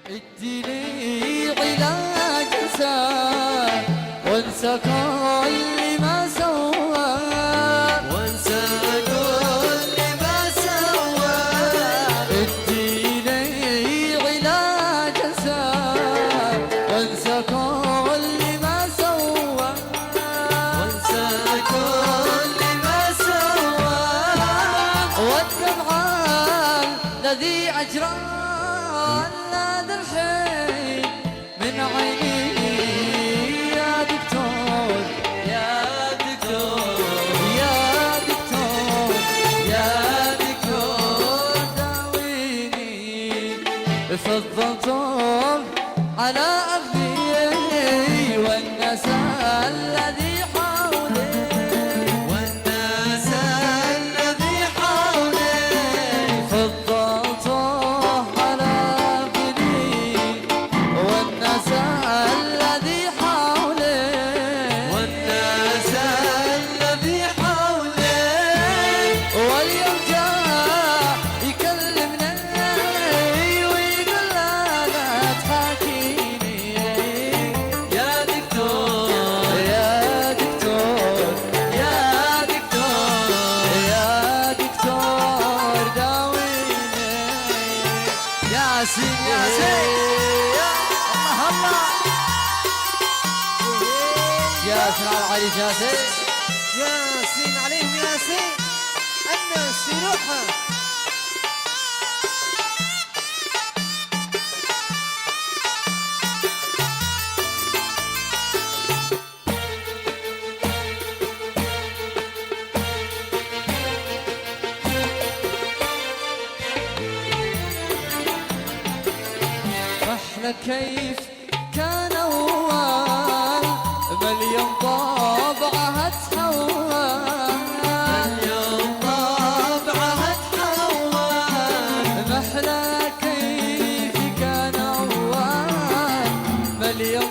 اديني علاج انساه وانسى كل ما سوى، وانسى كل ما سوى. اديني علاج انساه وانسى كل ما سوى، وانسى كل ما سوى. والدمع الذي اجرى هذا الحين من عيني يا دكتور يا دكتور يا دكتور يا دكتور داويني، فضلتم على أخذي والناس الذي حولي، والناس الذي حولي. فضلتم على أخذي والناس الذي حولي، والناس الذي حولي. واليوم جاء يكلمني ويقول لا تحاكيني يا دكتور يا دكتور يا دكتور يا دكتور داويني. ياسين ياسين الله الله ياسين على علي جاسين. ياسين عليهم ياسين الناس في روحها. احنا كيف كان اول مليون طابعها تحول، اليوم طابعها تحول. احنا كيف كان اول مليون